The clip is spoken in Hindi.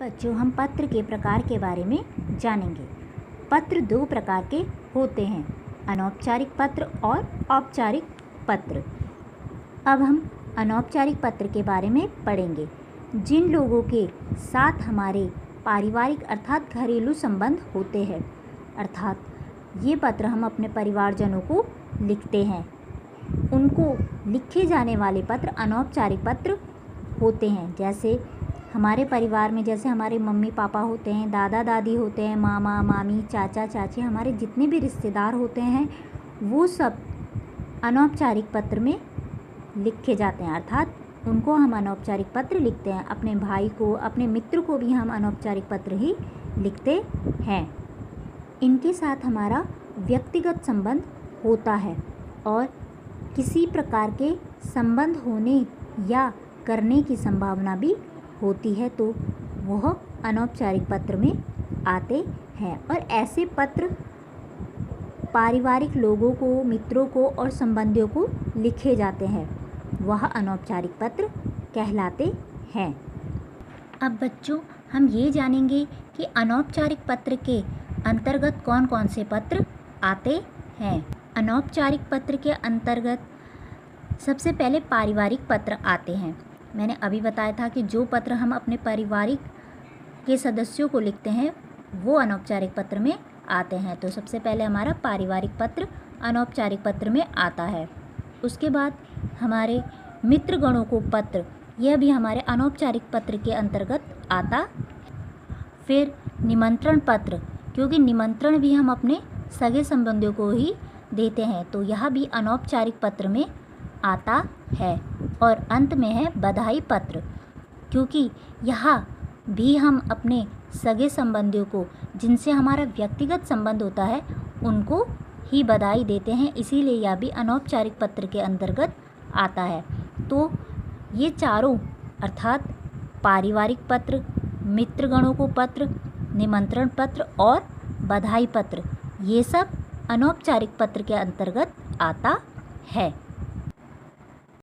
बच्चों, हम पत्र के प्रकार के बारे में जानेंगे। पत्र दो प्रकार के होते हैं, अनौपचारिक पत्र और औपचारिक पत्र। अब हम अनौपचारिक पत्र के बारे में पढ़ेंगे। जिन लोगों के साथ हमारे पारिवारिक अर्थात घरेलू संबंध होते हैं, अर्थात ये पत्र हम अपने परिवारजनों को लिखते हैं, उनको लिखे जाने वाले पत्र अनौपचारिक पत्र होते हैं। जैसे हमारे परिवार में जैसे हमारे मम्मी पापा होते हैं, दादा दादी होते हैं, मामा मामी, चाचा चाची, हमारे जितने भी रिश्तेदार होते हैं वो सब अनौपचारिक पत्र में लिखे जाते हैं, अर्थात उनको हम अनौपचारिक पत्र लिखते हैं। अपने भाई को, अपने मित्र को भी हम अनौपचारिक पत्र ही लिखते हैं। इनके साथ हमारा व्यक्तिगत संबंध होता है और किसी प्रकार के संबंध होने या करने की संभावना भी होती है, तो वह अनौपचारिक पत्र में आते हैं। और ऐसे पत्र पारिवारिक लोगों को, मित्रों को और संबंधियों को लिखे जाते हैं, वह अनौपचारिक पत्र कहलाते हैं। अब बच्चों, हम ये जानेंगे कि अनौपचारिक पत्र के अंतर्गत कौन कौन से पत्र आते हैं। अनौपचारिक पत्र के अंतर्गत सबसे पहले पारिवारिक पत्र आते हैं। मैंने अभी बताया था कि जो पत्र हम अपने पारिवारिक के सदस्यों को लिखते हैं वो अनौपचारिक पत्र में आते हैं। तो सबसे पहले हमारा पारिवारिक पत्र अनौपचारिक पत्र में आता है। उसके बाद हमारे मित्रगणों को पत्र, यह भी हमारे अनौपचारिक पत्र के अंतर्गत आता। फिर निमंत्रण पत्र, क्योंकि निमंत्रण भी हम अपने सगे संबंधियों को ही देते हैं, तो यह भी अनौपचारिक पत्र में आता है। और अंत में है बधाई पत्र, क्योंकि यहाँ भी हम अपने सगे संबंधियों को, जिनसे हमारा व्यक्तिगत संबंध होता है, उनको ही बधाई देते हैं, इसीलिए यह भी अनौपचारिक पत्र के अंतर्गत आता है। तो ये चारों अर्थात पारिवारिक पत्र, मित्रगणों को पत्र, निमंत्रण पत्र और बधाई पत्र, ये सब अनौपचारिक पत्र के अंतर्गत आता है।